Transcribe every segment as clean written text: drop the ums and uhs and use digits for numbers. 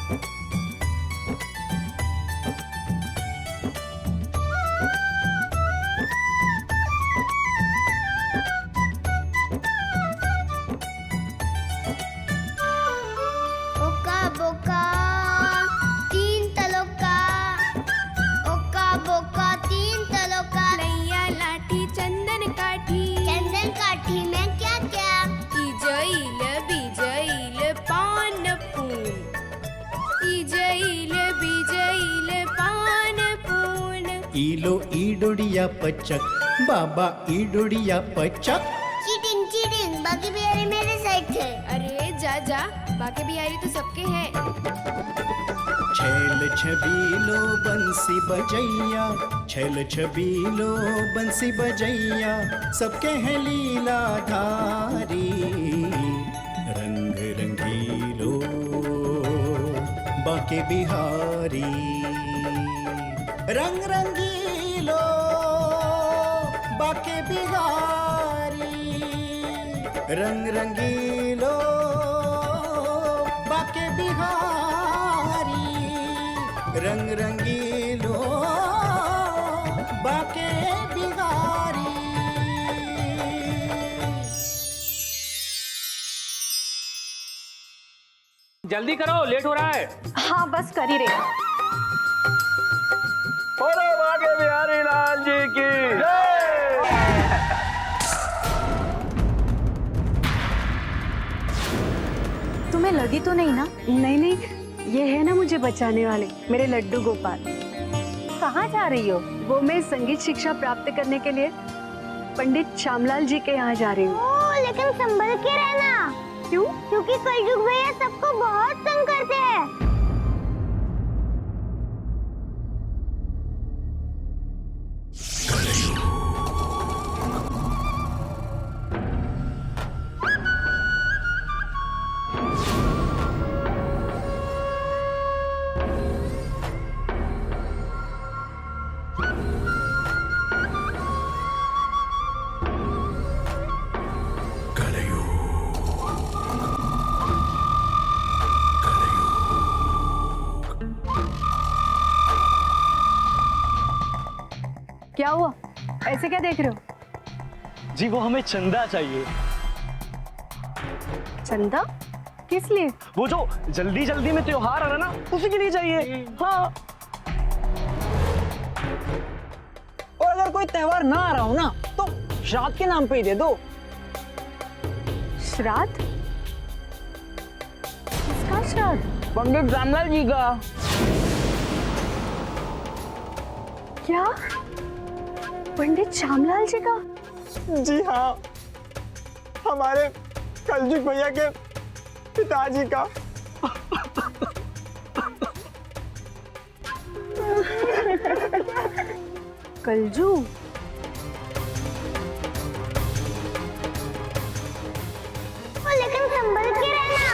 ओका बोका तीन तलों का, ओका बोका तीन तलों का, लैया लाठी चंदन काठी, चंदन काठी में क्या क्या, इजईल बिजईल पान पून, इजईल बिजईल पान पून। ईलो ईडोडिया पचक, बाबा ईडोडिया पचक। चीटिंग चीटिंग, बाकी बिहारी मेरे साइड थे। अरे जा जा, बाकी बिहारी तो सबके हैं। छैल छबीलो बंसी बजैया, छैल छबीलो बंसी बजैया, सबके हैं लीला धारी। रंग रंगीलो बाके बिहारी, रंग रंगीलो बाके बिहारी, रंग रंगीलो बाके बिहारी, रंग रंगीलो बाके बिहारी। जल्दी करो, लेट हो रहा है। हाँ बस कर ही रहे। बोलो बाके बिहारी लाल जी की जय। तुम्हें लगी तो नहीं ना? नहीं नहीं, ये है ना मुझे बचाने वाले, मेरे लड्डू गोपाल। कहाँ जा रही हो? वो मैं संगीत शिक्षा प्राप्त करने के लिए पंडित श्यामलाल जी के यहाँ जा रही हूँ। ओ, लेकिन संभल के रहना। क्यों? क्योंकि कलयुग भैया सबको बहुत तंग करते हैं। क्या हुआ? ऐसे क्या देख रहे हो? जी वो हमें चंदा चाहिए। चंदा? किस लिए? वो जो जल्दी जल्दी में त्योहार आ रहा ना, उसी के लिए चाहिए। हाँ। और अगर कोई त्योहार ना आ रहा हो ना, तो श्राद्ध के नाम पे ही दे दो। श्राद्ध? किसका श्राद्ध? पंडित श्यामलाल जी का। क्या? पंडित श्यामलाल जी का? जी हाँ, हमारे कलजुग भैया के पिताजी का। कलजू? लेकिन संभल के रहना,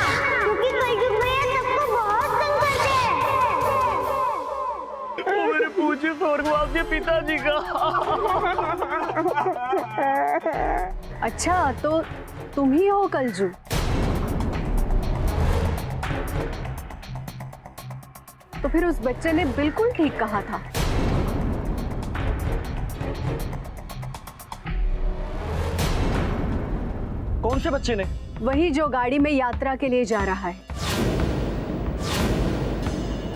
क्योंकि कलयुग भैया सबको बहुत तंग करते हैं। वो मेरे पूज्य स्वर्गवासी पिताजी का। अच्छा, तो तुम ही हो कलजू? तो फिर उस बच्चे ने बिल्कुल ठीक कहा था। कौन से बच्चे ने? वही जो गाड़ी में यात्रा के लिए जा रहा है।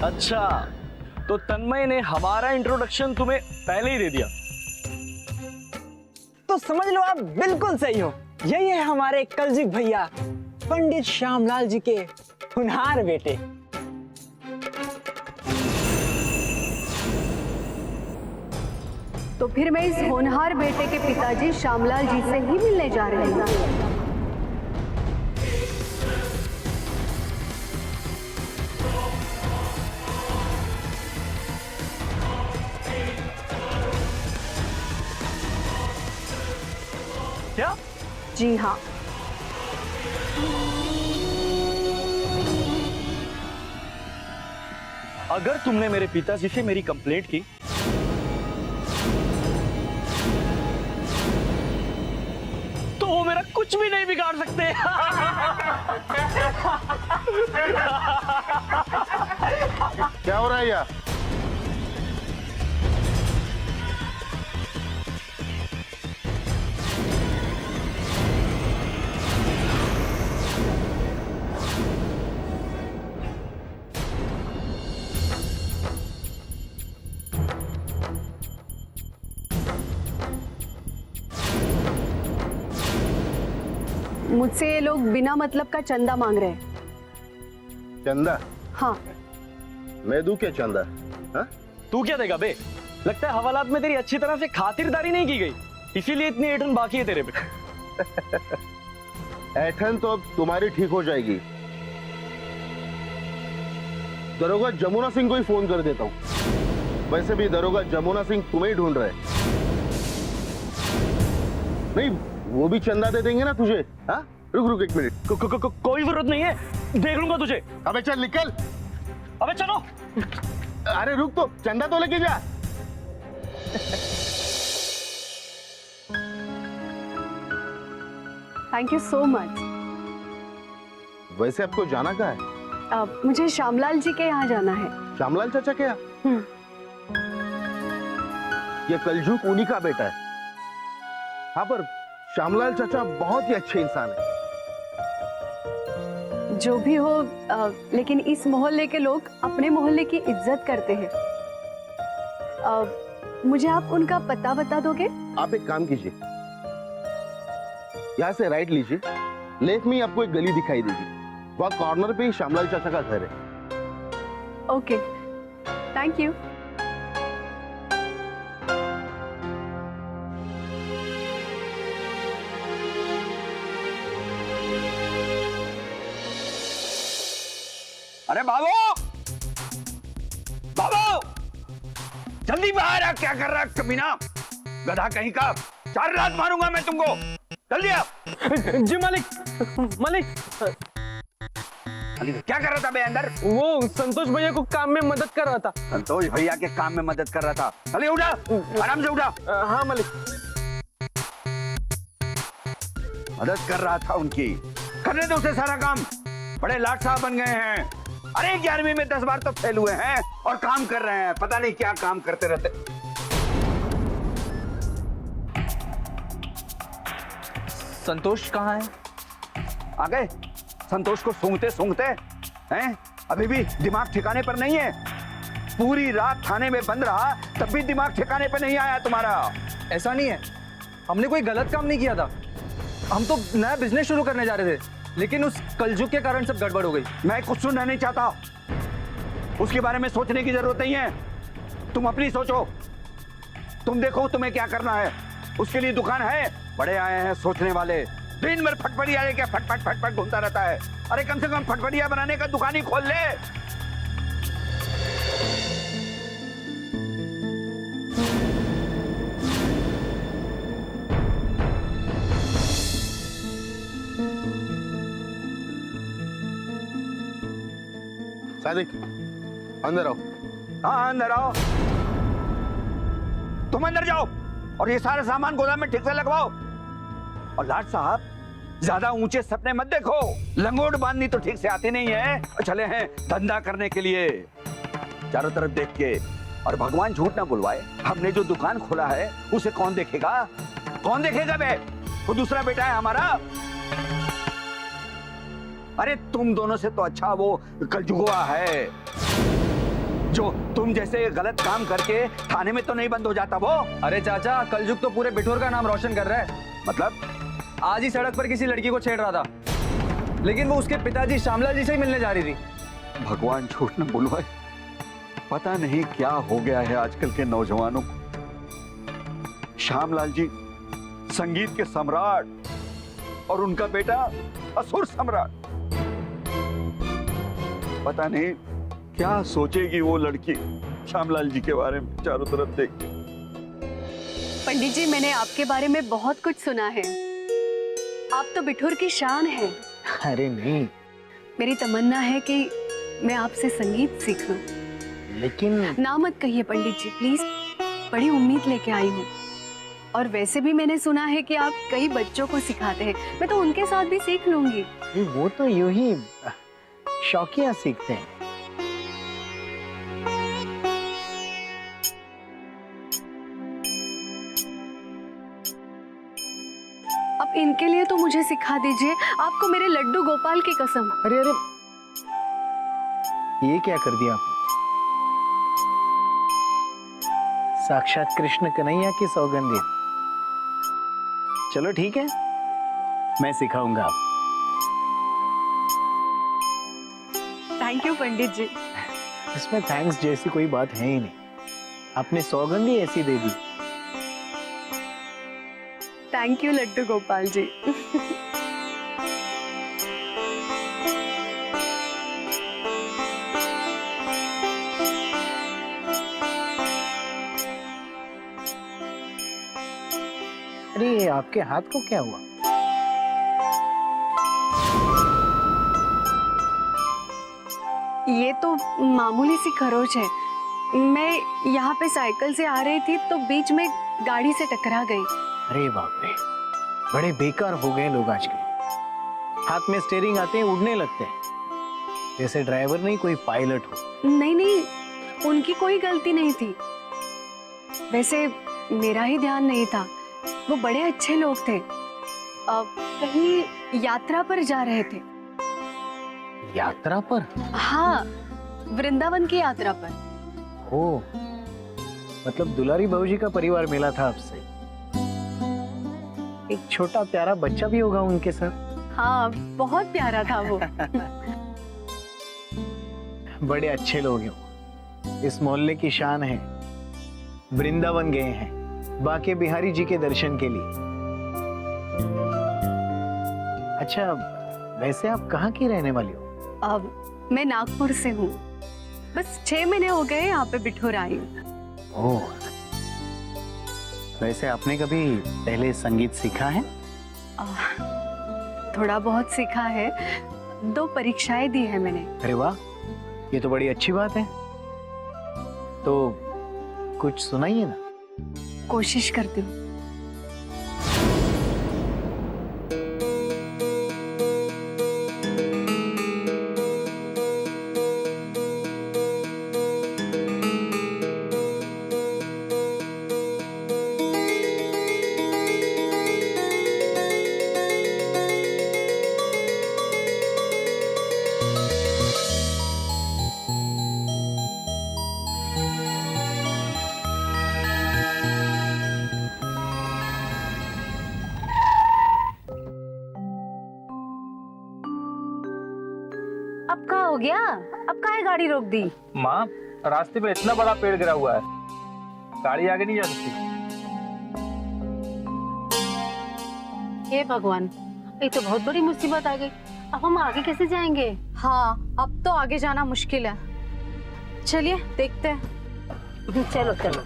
अच्छा, तो तन्मय ने हमारा इंट्रोडक्शन तुम्हें पहले ही दे दिया। तो समझ लो आप बिल्कुल सही हो। यही है हमारे कलजुग भैया, पंडित श्यामलाल जी के होनहार बेटे। तो फिर मैं इस होनहार बेटे के पिताजी श्यामलाल जी से ही मिलने जा रही हूँ। क्या? जी हाँ। अगर तुमने मेरे पिताजी से मेरी कंप्लेंट की तो वो मेरा कुछ भी नहीं बिगाड़ सकते। क्या हो रहा है यहाँ? मुझसे ये लोग बिना मतलब का चंदा मांग रहे हैं। चंदा? हाँ। मैं दूं क्या चंदा? हाँ? तू क्या देगा बे? लगता है हवालात में तेरी अच्छी तरह से खातिरदारी नहीं की गई, इसीलिए इतनी ऐठन बाकी है तेरे पे। ऐठन तो अब तुम्हारी ठीक हो जाएगी। दरोगा जमुना सिंह को ही फोन कर देता हूँ। वैसे भी दरोगा जमुना सिंह तुम्हें ही ढूंढ रहे हैं। नहीं, वो भी चंदा दे देंगे ना तुझे। हाँ? रुक रुक एक मिनट। कोई जरूरत नहीं है, देख लूंगा तुझे। अबे चल निकल। अबे चलो। अरे रुक तो, चंदा तो लेके जा। Thank you so much. वैसे आपको जाना कहाँ है? मुझे श्यामलाल जी के यहाँ जाना है। श्यामलाल चाचा के यहाँ? ये कलजुग उन्हीं का बेटा है। हाँ, पर श्यामलाल चाचा बहुत ही अच्छे इंसान है। जो भी हो, लेकिन इस मोहल्ले के लोग अपने मोहल्ले की इज्जत करते हैं। मुझे आप उनका पता बता दोगे? आप एक काम कीजिए, यहाँ से राइट लीजिए, लेफ्ट में आपको एक गली दिखाई देगी, वहाँ कॉर्नर पे ही श्यामलाल चाचा का घर है। Okay, thank you. अरे बाबू, बाबू, जल्दी बाहर आ। क्या कर रहा है कमीना, गधा कहीं का। 4 लात मारूंगा मैं तुमको। जल्दी आ। जी मालिक। मालिक, क्या कर रहा था बे अंदर? वो संतोष भैया को काम में मदद कर रहा था। संतोष भैया के काम में मदद कर रहा था? चलिए उठा, आराम से उठा। हाँ मालिक। मदद कर रहा था उनकी, करने दो उसे सारा काम। बड़े लाट साहब बन गए हैं। अरे 11वीं में 10 बार तो फेल हुए हैं और काम कर रहे हैं, पता नहीं क्या काम करते रहते। संतोष कहाँ है? आ गए? संतोष को सूंघते सूंघते हैं, अभी भी दिमाग ठिकाने पर नहीं है। पूरी रात थाने में बंद रहा, तब भी दिमाग ठिकाने पर नहीं आया तुम्हारा। ऐसा नहीं है, हमने कोई गलत काम नहीं किया था। हम तो नया बिजनेस शुरू करने जा रहे थे, लेकिन उस कलजुग के कारण सब गड़बड़ हो गई। मैं कुछ सुनना नहीं चाहता, उसके बारे में सोचने की जरूरत नहीं है। तुम अपनी सोचो, तुम देखो तुम्हें क्या करना है। उसके लिए दुकान है, बड़े आए हैं सोचने वाले। दिन भर फटफटिया लेके फटफट फटफट घूमता रहता है। अरे कम से कम फटफटिया बनाने का दुकान ही खोल ले। सादिक, अंदर आओ। हाँ अंदर आओ। तुम अंदर जाओ और ये सारा सामान गोदाम में ठीक से लगवाओ। और लाट साहब, ज्यादा ऊंचे सपने मत देखो। लंगोट बांधनी तो ठीक से आती नहीं है, चले हैं धंधा करने के लिए। चारों तरफ देख के, और भगवान झूठ ना बुलवाए, हमने जो दुकान खोला है उसे कौन देखेगा? कौन देखेगा बे? वो दूसरा बेटा है हमारा। अरे तुम दोनों से तो अच्छा वो कलजुगवा है, जो तुम जैसे गलत काम करके थाने में तो नहीं बंद हो जाता वो। अरे चाचा, कलजुग तो पूरे बिठोर का नाम रोशन कर रहा है। मतलब? आज ही सड़क पर किसी लड़की को छेड़ रहा था, लेकिन वो उसके पिताजी श्यामलाल जी से ही मिलने जा रही थी। भगवान झूठ न बुलवाए, पता नहीं क्या हो गया है आजकल के नौजवानों को। श्यामलाल जी संगीत के सम्राट और उनका बेटा असुर सम्राट। पता नहीं क्या सोचेगी वो लड़की श्यामलाल जी के बारे में चारों तरफ देख के। पंडित जी, मैंने आपके बारे में बहुत कुछ सुना है। आप तो बिठूर की शान हैं। अरे नहीं, मेरी तमन्ना है कि मैं आपसे संगीत सीख लूं। लेकिन ना मत कहिए पंडित जी, प्लीज। बड़ी उम्मीद लेके आई हूँ। और वैसे भी मैंने सुना है कि आप कई बच्चों को सिखाते हैं, मैं तो उनके साथ भी सीख लूंगी। वो तो यूं ही शौकिया सीखते हैं। उनके लिए तो मुझे सिखा दीजिए, आपको मेरे लड्डू गोपाल की कसम। अरे अरे, ये क्या कर दिया आपने? साक्षात कृष्ण कन्हैया की सौगंध है। चलो ठीक है, मैं सिखाऊंगा आप। थैंक यू पंडित जी। इसमें थैंक्स जैसी कोई बात है ही नहीं, आपने सौगंध ही ऐसी दे दी। Thank you Laddu Gopal ji. अरे आपके हाथ को क्या हुआ? ये तो मामूली सी खरोच है। मैं यहाँ पे साइकिल से आ रही थी तो बीच में गाड़ी से टकरा गई। अरे बाप रे, बड़े बेकार हो गए लोग आजकल। हाथ में स्टीयरिंग आते हैं, उड़ने लगते हैं, जैसे ड्राइवर नहीं कोई पायलट हो। नहीं नहीं, उनकी कोई गलती नहीं थी। वैसे मेरा ही ध्यान नहीं था। वो बड़े अच्छे लोग थे। कहीं यात्रा पर जा रहे थे। यात्रा पर? हाँ, वृंदावन की यात्रा पर। ओ, मतलब दुलारी बाबूजी का परिवार मिला था आपसे। एक छोटा प्यारा बच्चा भी होगा उनके साथ। हाँ, बहुत प्यारा था वो। बड़े अच्छे लोग हैं, इस मोहल्ले की शान है। वृंदावन गए हैं बाके बिहारी जी के दर्शन के लिए। अच्छा, वैसे आप कहाँ की रहने वाली हो? अब मैं नागपुर से हूँ। बस 6 महीने हो गए यहाँ पे बिठूर आई हूँ। ओह, वैसे आपने कभी पहले संगीत सीखा है? थोड़ा बहुत सीखा है। 2 परीक्षाएं दी है मैंने। अरे वाह, ये तो बड़ी अच्छी बात है। तो कुछ सुनाइए ना। कोशिश करती हूँ। अब क्या हो गया? अब काहे गाड़ी रोक दी? माँ, रास्ते में इतना बड़ा पेड़ गिरा हुआ है, गाड़ी आगे नहीं जा सकती। हे भगवान, ये तो बहुत बड़ी मुसीबत आ गई। अब हम आगे कैसे जाएंगे? हाँ, अब तो आगे जाना मुश्किल है। चलिए देखते हैं। चलो चलो।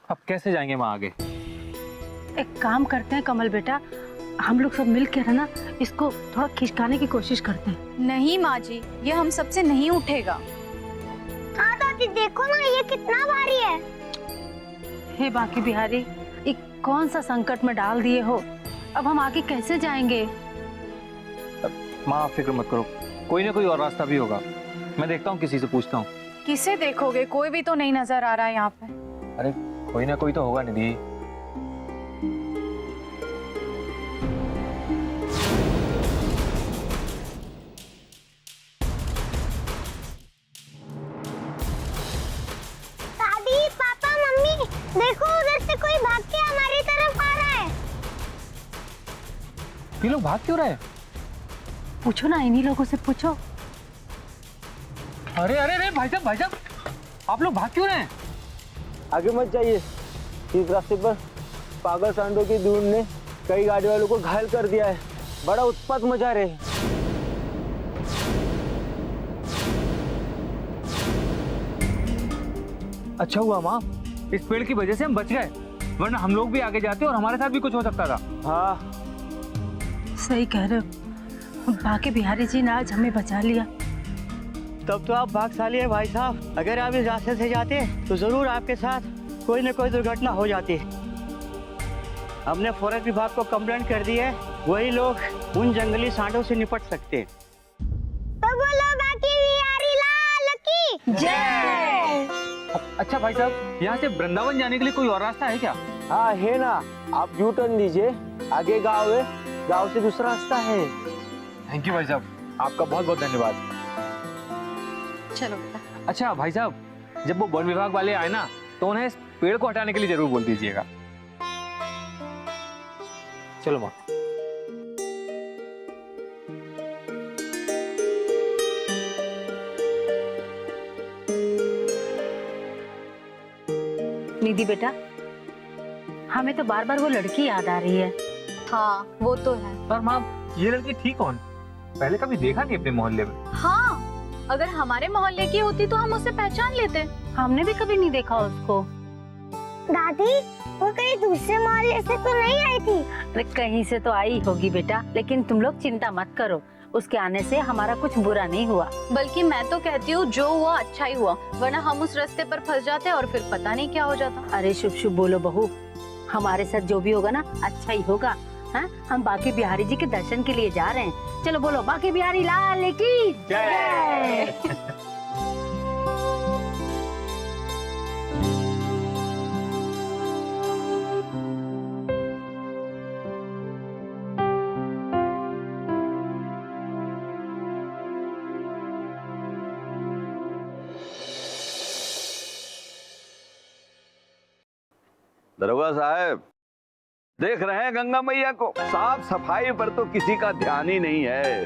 अब कैसे जाएंगे माँ आगे? एक काम करते हैं कमल बेटा, हम लोग सब मिल के ना इसको थोड़ा खिसकाने की कोशिश करते हैं। नहीं माँ जी, ये हम सबसे नहीं उठेगा। हाँ दादी, देखो ना ये कितना भारी है। हे बाकी बिहारी, ये कौन सा संकट में डाल दिए हो? अब हम आगे कैसे जाएंगे? माँ फिक्र मत करो, कोई ना कोई और रास्ता भी होगा। मैं देखता हूँ, किसी से पूछता हूँ। किसे देखोगे? कोई भी तो नहीं नजर आ रहा है यहाँ पे। अरे कोई ना कोई तो होगा निधि। दादी, पापा, मम्मी, देखो उधर से कोई भाग के हमारी तरफ आ रहा है। ये लोग भाग क्यों रहे हैं? पूछो ना, इन्हीं लोगों से पूछो। अरे अरे अरे भाई साहब, आप लोग भाग क्यों रहे हैं? आगे मत जाइए, इस रास्ते पर पागल सांडों की धुन ने कई गाड़ी वालों को घायल कर दिया है। बड़ा उत्पात मचा रहे हैं। अच्छा हुआ माँ, इस पेड़ की वजह से हम बच गए, वरना हम लोग भी आगे जाते और हमारे साथ भी कुछ हो सकता था। हाँ, सही कह रहे हो, बाकी बिहारी जी ने आज हमें बचा लिया। तब तो आप भाग्यशाली है भाई साहब। अगर आप इस रास्ते से जाते तो जरूर आपके साथ कोई न कोई दुर्घटना हो जाती। हमने फॉरेस्ट विभाग को कंप्लेंट कर दी है, वही लोग उन जंगली सांडों से निपट सकते हैं। तो बोलो बाकी बिहारी लाल की जय। अच्छा भाई साहब, यहाँ से वृंदावन जाने के लिए कोई और रास्ता है क्या? हाँ है ना, आप यू टर्न लीजिए, आगे गांव है, गांव से दूसरा रास्ता है। थैंक यू भाई साहब, आपका बहुत बहुत धन्यवाद। चलो बेटा। अच्छा भाई साहब, जब वो वन विभाग वाले आए ना तो उन्हें इस पेड़ को हटाने के लिए जरूर बोल दीजिएगा। चलो माँ। निधि बेटा, हमें तो बार बार वो लड़की याद आ रही है। हाँ वो तो है। पर माँ, ये लड़की थी कौन? पहले कभी देखा नहीं अपने मोहल्ले में। हाँ, अगर हमारे मोहल्ले की होती तो हम उसे पहचान लेते। हमने भी कभी नहीं देखा उसको। दादी, वो कहीं दूसरे मोहल्ले से तो नहीं आई थी? अरे कहीं से तो आई होगी बेटा, लेकिन तुम लोग चिंता मत करो, उसके आने से हमारा कुछ बुरा नहीं हुआ। बल्कि मैं तो कहती हूँ जो हुआ अच्छा ही हुआ, वरना हम उस रास्ते पर फंस जाते और फिर पता नहीं क्या हो जाता। अरे शुभ शुभ बोलो बहू, हमारे साथ जो भी होगा ना अच्छा ही होगा। हाँ, हम बाकी बिहारी जी के दर्शन के लिए जा रहे हैं। चलो बोलो बाकी बिहारी लाल की जय। दरोगा साहब, देख रहे हैं गंगा मैया को, साफ सफाई पर तो किसी का ध्यान ही नहीं है।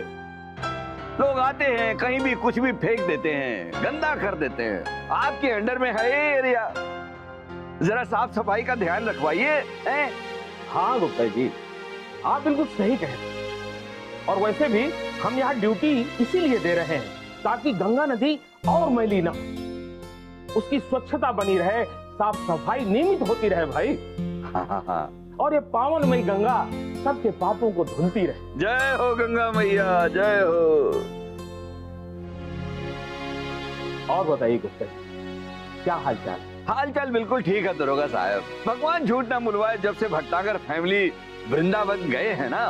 लोग आते हैं कहीं भी कुछ भी फेंक देते हैं, गंदा कर देते हैं। आपके अंडर में है ये एरिया, जरा साफ सफाई का ध्यान रखवाइए। हाँ गुप्ता जी, आप बिल्कुल सही कह रहे हैं। और वैसे भी हम यहाँ ड्यूटी इसीलिए दे रहे हैं ताकि गंगा नदी और मैली ना, उसकी स्वच्छता बनी रहे, साफ सफाई नियमित होती रहे भाई। हाँ। और ये पावनमयी गंगा सबके पापों को धुलती रहे। जय हो गंगा मैया, जय हो। और बताइए गुप्ता जी, क्या हाल चाल? हाल चाल बिल्कुल ठीक है दरोगा साहब। भगवान झूठ ना बुलवाए, जब से भट्टागर फैमिली वृंदावन गए हैं ना,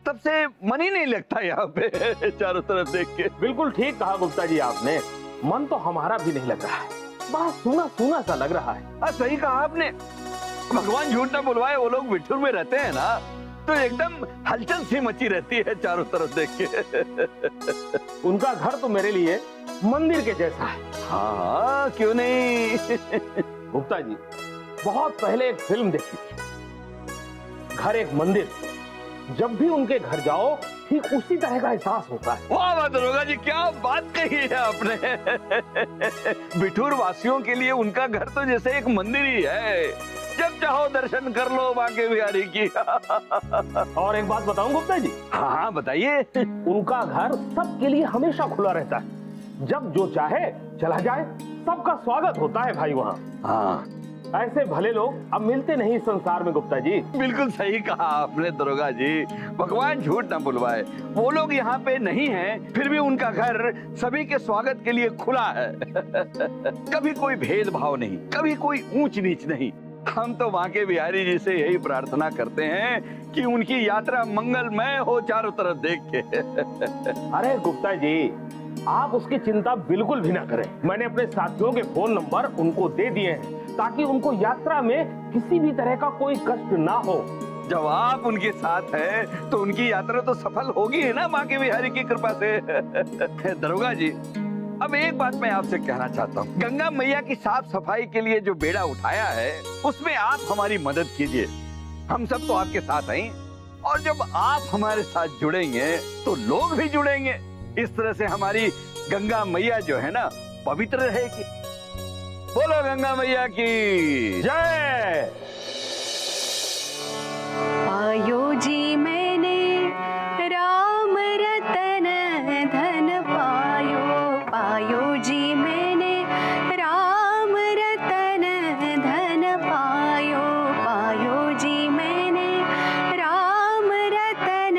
तब से मन ही नहीं लगता यहाँ पे चारों तरफ देख के। बिल्कुल ठीक कहा गुप्ता जी आपने, मन तो हमारा भी नहीं लग रहा है, बड़ा सूना सूना सा लग रहा है। सही कहा आपने, भगवान झूठ ना बुलवाए, वो लोग बिठूर में रहते हैं ना तो एकदम हलचल सी मची रहती है चारों तरफ देख के। उनका घर तो मेरे लिए मंदिर के जैसा है। हाँ, क्यों नहीं। गुप्ता जी, बहुत पहले एक फिल्म देखी थी, घर एक मंदिर। जब भी उनके घर जाओ ठीक उसी तरह का एहसास होता है। वाह वाह दरोगा जी, क्या बात कही है आपने। बिठूर वासियों के लिए उनका घर तो जैसे एक मंदिर ही है, जब चाहो दर्शन कर लो बांके बिहारी की। और एक बात बताऊं गुप्ता जी? हाँ बताइए। उनका घर सबके लिए हमेशा खुला रहता है, जब जो चाहे चला जाए, सबका स्वागत होता है भाई वहाँ। हाँ, ऐसे भले लोग अब मिलते नहीं संसार में गुप्ता जी। बिल्कुल सही कहा आपने दरोगा जी, भगवान झूठ ना बुलवाए, वो लोग यहाँ पे नहीं हैं, फिर भी उनका घर सभी के स्वागत के लिए खुला है। कभी कोई भेदभाव नहीं, कभी कोई ऊंच नीच नहीं। हम तो बांके बिहारी जी से यही प्रार्थना करते हैं कि उनकी यात्रा मंगलमय हो चारों तरफ देख के। अरे गुप्ता जी, आप उसकी चिंता बिल्कुल भी ना करें। मैंने अपने साथियों के फोन नंबर उनको दे दिए हैं ताकि उनको यात्रा में किसी भी तरह का कोई कष्ट ना हो। जब आप उनके साथ हैं तो उनकी यात्रा तो सफल होगी है ना बांके बिहारी की कृपा से। दरोगा जी, अब एक बात मैं आपसे कहना चाहता हूँ, गंगा मैया की साफ सफाई के लिए जो बेड़ा उठाया है उसमें आप हमारी मदद कीजिए। हम सब तो आपके साथ हैं, और जब आप हमारे साथ जुड़ेंगे तो लोग भी जुड़ेंगे। इस तरह से हमारी गंगा मैया जो है ना पवित्र रहेगी। बोलो गंगा मैया की जय। पायो जी मैंने राम रतन धन पायो, पायो जी मैंने राम रतन धन पायो, पायो जी मैंने राम रतन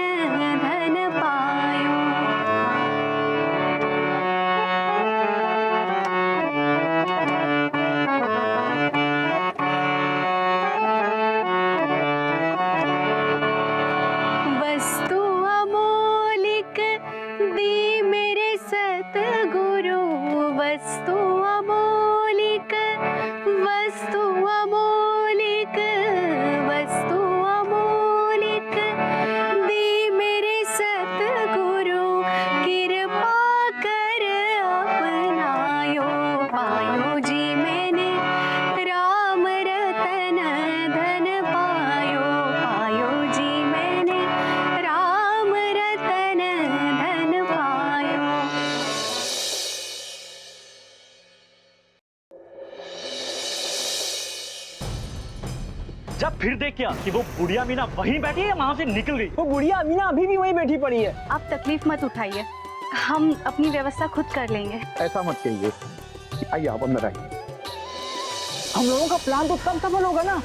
धन पायो। जब फिर देख क्या कि वो बुढ़िया मीना वहीं बैठी है, वहां से निकल गई। वो बुढ़िया अमीना अभी भी वहीं बैठी पड़ी है। आप तकलीफ मत उठाइए, हम अपनी व्यवस्था खुद कर लेंगे। ऐसा मत कहिए, आइए आप अंदर आइए। हम लोगों का प्लान तो तब सफल होगा ना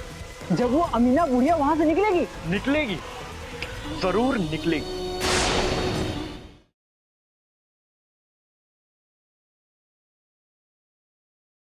जब वो अमीना बुढ़िया वहां से निकलेगी। निकलेगी, जरूर निकलेगी।